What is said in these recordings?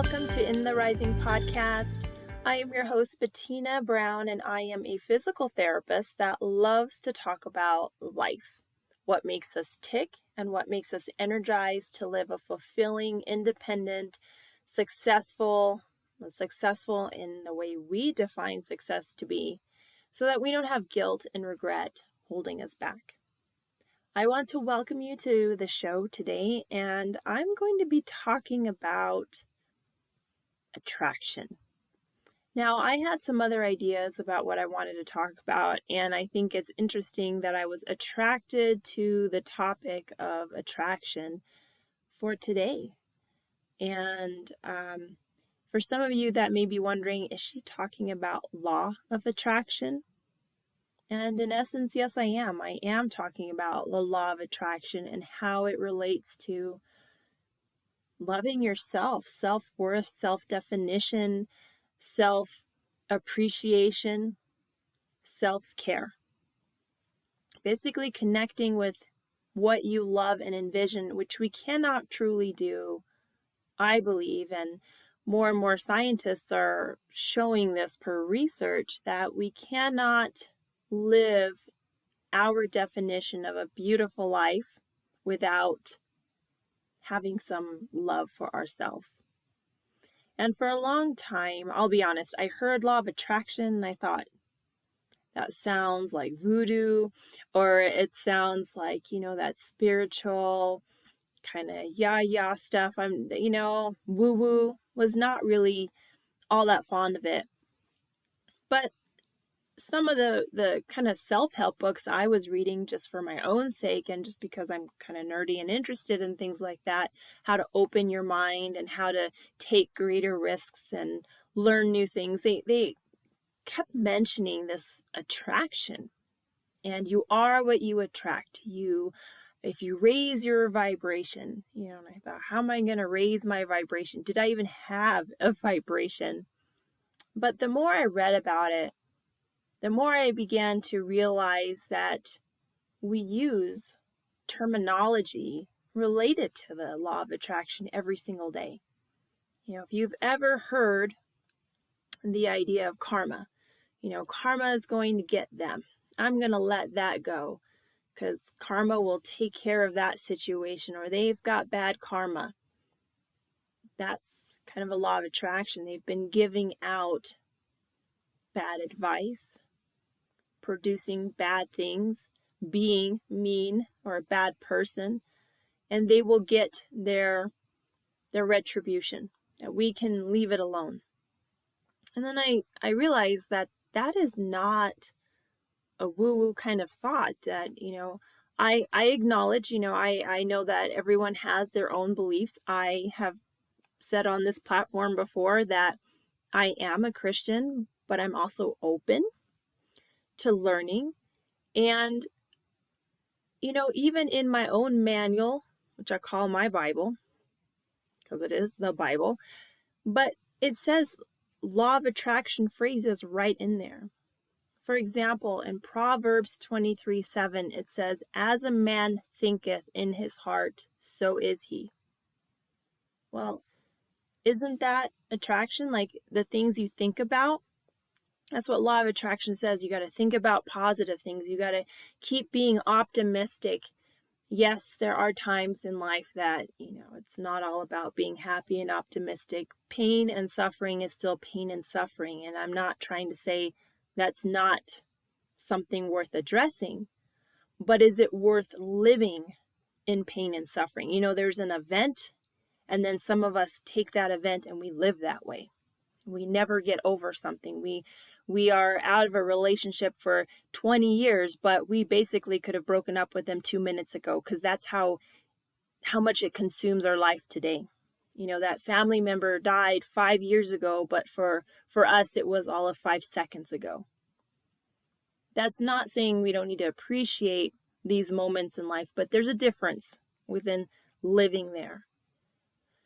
Welcome to In the Rising podcast. I am your host, Bettina Brown, and I am a physical therapist that loves to talk about life, what makes us tick, and what makes us energized to live a fulfilling, independent, successful in the way we define success to be, so that we don't have guilt and regret holding us back. I want to welcome you to the show today, and I'm going to be talking about attraction. Now, I had some other ideas about what I wanted to talk about, and I think it's interesting that I was attracted to the topic of attraction for today. And for some of you that may be wondering, is she talking about law of attraction? And in essence, yes, I am. I am talking about the law of attraction and how it relates to loving yourself, self-worth, self-definition, self-appreciation, self-care. Basically connecting with what you love and envision, which we cannot truly do, I believe, and more scientists are showing this per research, that we cannot live our definition of a beautiful life without having some love for ourselves. And for a long time, I'll be honest, I heard law of attraction and I thought, that sounds like voodoo, or it sounds like, that spiritual kind of yah stuff. Woo-woo. Was not really all that fond of it. But some of the kind of self-help books I was reading just for my own sake and just because I'm kind of nerdy and interested in things like that, how to open your mind and how to take greater risks and learn new things, they kept mentioning this attraction. And you are what you attract. If you raise your vibration, and I thought, how am I going to raise my vibration? Did I even have a vibration? But the more I read about it, the more I began to realize that we use terminology related to the law of attraction every single day. If you've ever heard the idea of karma, karma is going to get them. I'm going to let that go because karma will take care of that situation, or they've got bad karma. That's kind of a law of attraction. They've been giving out bad advice, producing bad things, being mean or a bad person, and they will get their retribution. That we can leave it alone. And then I realized that is not a woo-woo kind of thought. That, I acknowledge, I know that everyone has their own beliefs. I have said on this platform before that I am a Christian, but I'm also open to learning. And, even in my own manual, which I call my Bible, because it is the Bible, but it says law of attraction phrases right in there. For example, in Proverbs 23:7, it says, as a man thinketh in his heart, so is he. Well, isn't that attraction? Like the things you think about? That's what law of attraction says. You got to think about positive things. You got to keep being optimistic. Yes, there are times in life that, it's not all about being happy and optimistic. Pain and suffering is still pain and suffering. And I'm not trying to say that's not something worth addressing. But is it worth living in pain and suffering? There's an event, and then some of us take that event and we live that way. We never get over something. We are out of a relationship for 20 years, but we basically could have broken up with them 2 minutes ago, because that's how much it consumes our life today. That family member died 5 years ago, but for us, it was all of 5 seconds ago. That's not saying we don't need to appreciate these moments in life, but there's a difference within living there.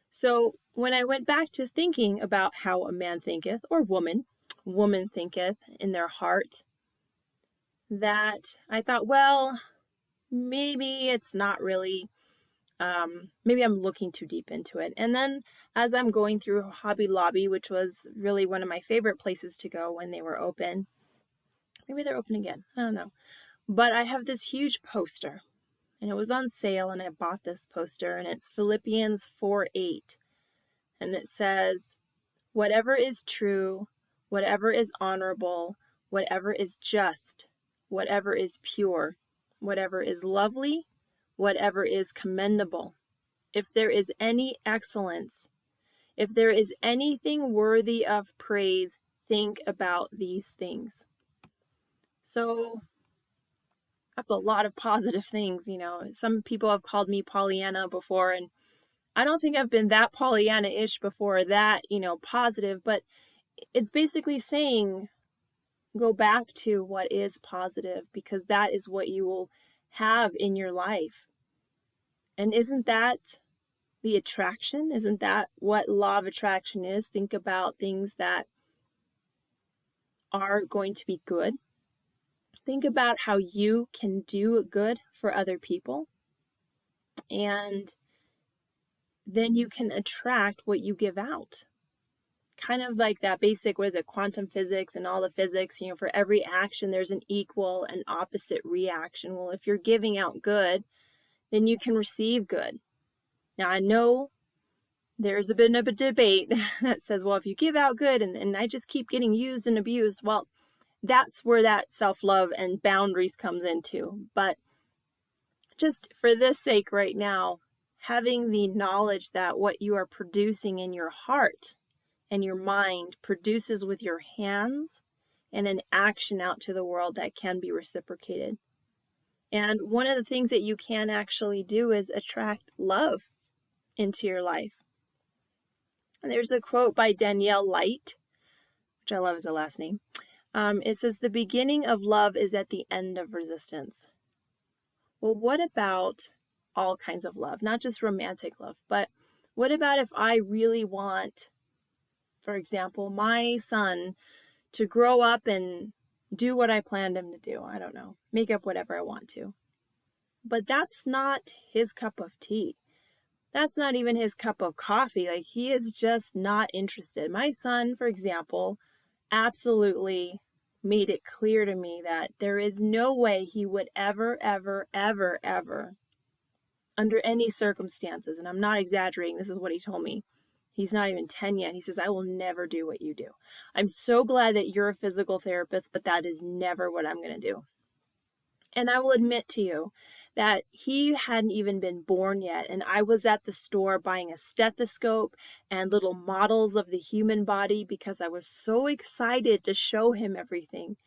So when I went back to thinking about how a man thinketh, or woman thinketh in their heart, that I thought, well, maybe it's not really maybe I'm looking too deep into it. And then as I'm going through Hobby Lobby, which was really one of my favorite places to go when they were open, maybe they're open again, I don't know. But I have this huge poster, and it was on sale, and I bought this poster, and it's Philippians 4:8. And it says, whatever is true, whatever is honorable, whatever is just, whatever is pure, whatever is lovely, whatever is commendable, if there is any excellence, if there is anything worthy of praise, think about these things. So that's a lot of positive things, you know. Some people have called me Pollyanna before, and I don't think I've been that Pollyanna-ish before, that, you know, positive, but it's basically saying go back to what is positive, because that is what you will have in your life. And isn't that the attraction? Isn't that what law of attraction is? Think about things that are going to be good. Think about how you can do good for other people. And then you can attract what you give out. Kind of like that basic, what is it, quantum physics and all the physics, you know, for every action, there's an equal and opposite reaction. Well, if you're giving out good, then you can receive good. Now, I know there's a bit of a debate that says, well, if you give out good and I just keep getting used and abused, well, that's where that self-love and boundaries comes into. But just for this sake right now, having the knowledge that what you are producing in your heart and your mind produces with your hands and an action out to the world that can be reciprocated. And one of the things that you can actually do is attract love into your life. And there's a quote by Danielle Light, which I love as a last name. It says, the beginning of love is at the end of resistance. Well, what about all kinds of love? Not just romantic love, but what about if I really want, for example, my son to grow up and do what I planned him to do? I don't know, make up whatever I want to. But that's not his cup of tea. That's not even his cup of coffee. Like, he is just not interested. My son, for example, absolutely made it clear to me that there is no way he would ever, under any circumstances, and I'm not exaggerating, this is what he told me. He's not even 10 yet. He says, I will never do what you do. I'm so glad that you're a physical therapist, but that is never what I'm going to do. And I will admit to you that he hadn't even been born yet. And I was at the store buying a stethoscope and little models of the human body because I was so excited to show him everything.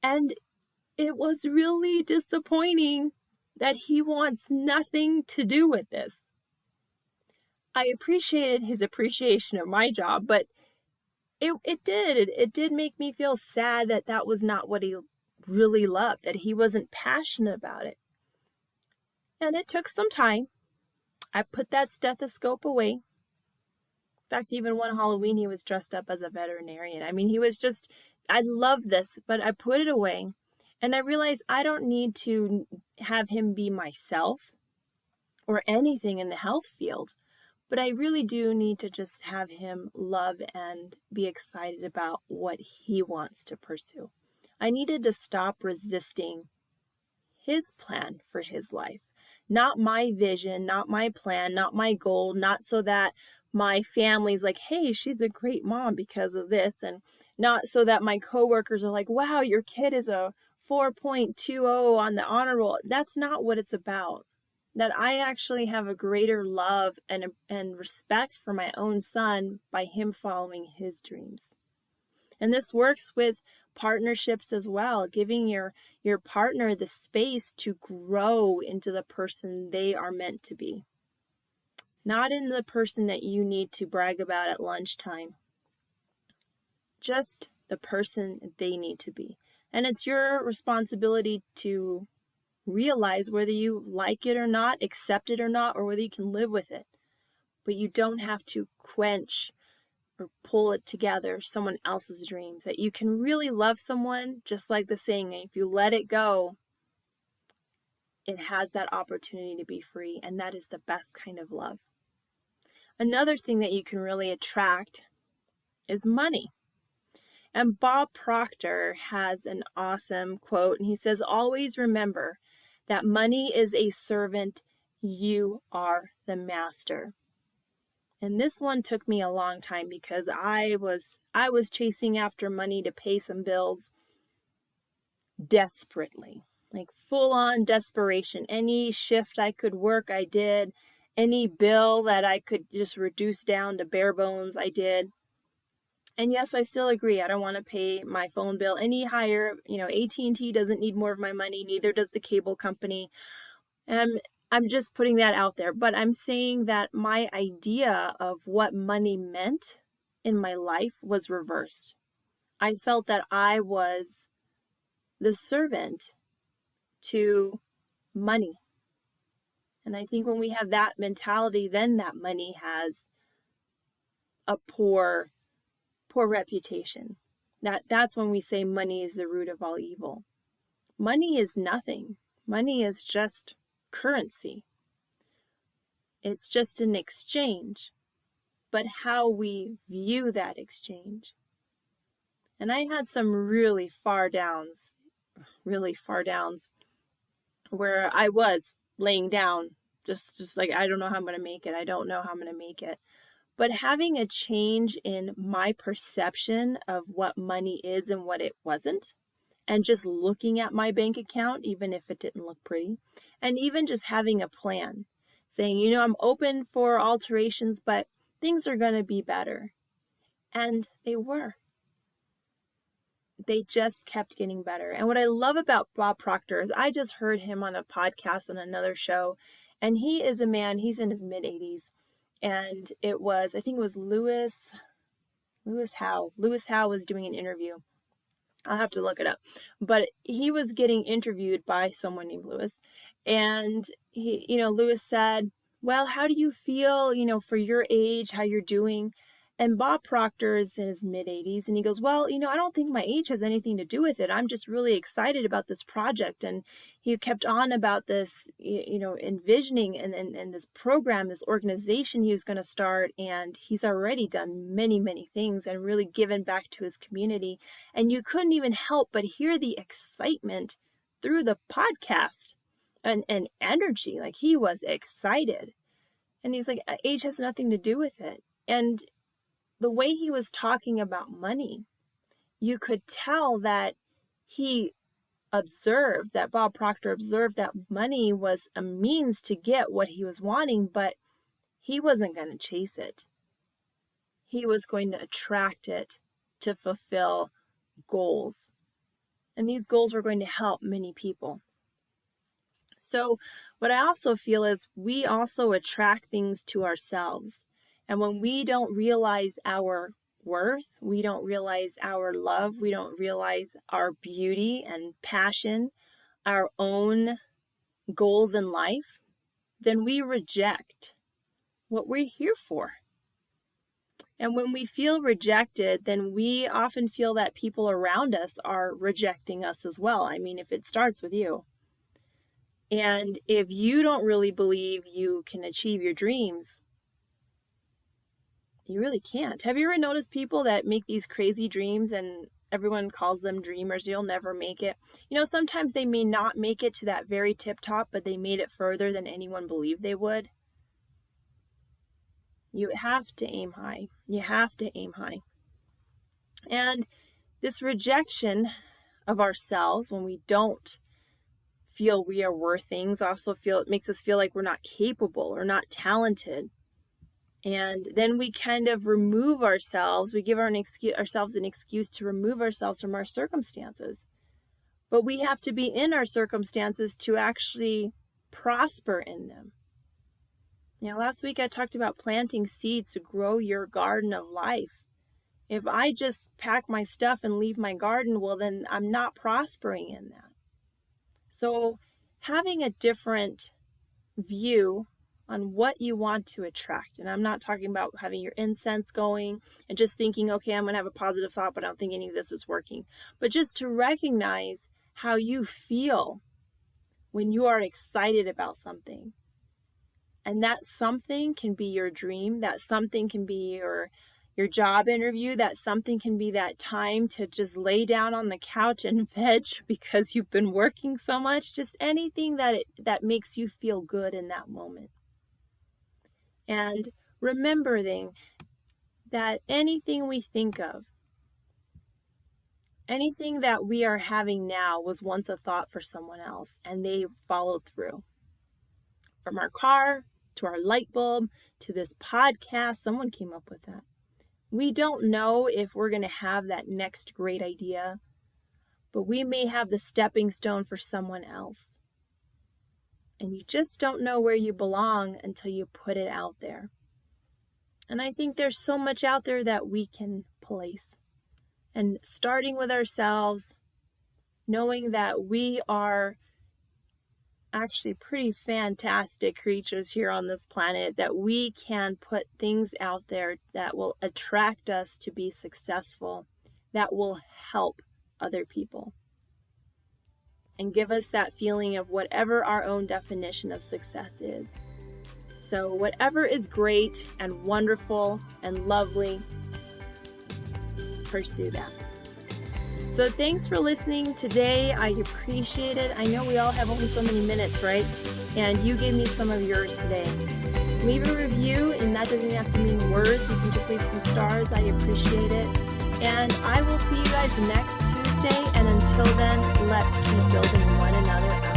And it was really disappointing that he wants nothing to do with this. I appreciated his appreciation of my job, but it did make me feel sad that that was not what he really loved, that he wasn't passionate about it. And it took some time. I put that stethoscope away. In fact, even one Halloween, he was dressed up as a veterinarian. I mean, he was just, I love this, but I put it away. And I realized I don't need to have him be myself or anything in the health field. But I really do need to just have him love and be excited about what he wants to pursue. I needed to stop resisting his plan for his life. Not my vision, not my plan, not my goal, not so that my family's like, hey, she's a great mom because of this, and not so that my coworkers are like, wow, your kid is a 4.20 on the honor roll. That's not what it's about. That I actually have a greater love and respect for my own son by him following his dreams. And this works with partnerships as well, giving your partner the space to grow into the person they are meant to be. Not in the person that you need to brag about at lunchtime. Just the person they need to be. And it's your responsibility to realize whether you like it or not, accept it or not, or whether you can live with it. But you don't have to quench or pull it together someone else's dreams. That you can really love someone, just like the saying, if you let it go, it has that opportunity to be free, and that is the best kind of love. Another thing that you can really attract is money. And Bob Proctor has an awesome quote, and he says, "Always remember that money is a servant, you are the master." And this one took me a long time because I was chasing after money to pay some bills desperately, like full on desperation. Any shift I could work, I did. Any bill that I could just reduce down to bare bones, I did. And yes, I still agree. I don't want to pay my phone bill any higher. AT&T doesn't need more of my money. Neither does the cable company. And I'm just putting that out there. But I'm saying that my idea of what money meant in my life was reversed. I felt that I was the servant to money. And I think when we have that mentality, then that money has a poor reputation. That's when we say money is the root of all evil. Money is nothing. Money is just currency. It's just an exchange. But how we view that exchange. And I had some really far downs where I was laying down just like, I don't know how I'm going to make it. I don't know how I'm going to make it. But having a change in my perception of what money is and what it wasn't, and just looking at my bank account, even if it didn't look pretty, and even just having a plan, saying, I'm open for alterations, but things are going to be better. And they were. They just kept getting better. And what I love about Bob Proctor is I just heard him on a podcast on another show, and he is a man, he's in his mid-80s. And I think it was Lewis Howe. Lewis Howe was doing an interview. I'll have to look it up. But he was getting interviewed by someone named Lewis. And Lewis said, "Well, how do you feel, for your age, how you're doing?" And Bob Proctor is in his mid-80s, and he goes, "Well, I don't think my age has anything to do with it. I'm just really excited about this project." And he kept on about this, envisioning and this program, this organization he was going to start. And he's already done many, many things and really given back to his community. And you couldn't even help but hear the excitement through the podcast and energy. Like, he was excited. And he's like, age has nothing to do with it. And the way he was talking about money, you could tell that Bob Proctor observed that money was a means to get what he was wanting, but he wasn't going to chase it. He was going to attract it to fulfill goals. And these goals were going to help many people. So what I also feel is we also attract things to ourselves. And when we don't realize our worth, we don't realize our love, we don't realize our beauty and passion, our own goals in life, then we reject what we're here for. And when we feel rejected, then we often feel that people around us are rejecting us as well. I mean, if it starts with you. And if you don't really believe you can achieve your dreams, you really can't. Have you ever noticed people that make these crazy dreams and everyone calls them dreamers? You'll never make it. Sometimes they may not make it to that very tip top, but they made it further than anyone believed they would. You have to aim high. You have to aim high. And this rejection of ourselves, when we don't feel we are worth things, it makes us feel like we're not capable or not talented. And then we kind of remove ourselves. We give ourselves an excuse to remove ourselves from our circumstances. But we have to be in our circumstances to actually prosper in them. Last week I talked about planting seeds to grow your garden of life. If I just pack my stuff and leave my garden, well, then I'm not prospering in that. So having a different view on what you want to attract. And I'm not talking about having your incense going and just thinking, okay, I'm going to have a positive thought, but I don't think any of this is working. But just to recognize how you feel when you are excited about something. And that something can be your dream, that something can be your job interview, that something can be that time to just lay down on the couch and veg because you've been working so much, just anything that makes you feel good in that moment. And remembering that anything we think of, anything that we are having now was once a thought for someone else, and they followed through. From our car to our light bulb to this podcast, someone came up with that. We don't know if we're going to have that next great idea, but we may have the stepping stone for someone else. And you just don't know where you belong until you put it out there. And I think there's so much out there that we can place. And starting with ourselves, knowing that we are actually pretty fantastic creatures here on this planet, that we can put things out there that will attract us to be successful, that will help other people, and give us that feeling of whatever our own definition of success is. So whatever is great and wonderful and lovely, pursue that. So thanks for listening today. I appreciate it. I know we all have only so many minutes, right? And you gave me some of yours today. Leave a review, and that doesn't have to mean words. You can just leave some stars. I appreciate it. And I will see you guys next Tuesday. And until then, let's keep building one another up.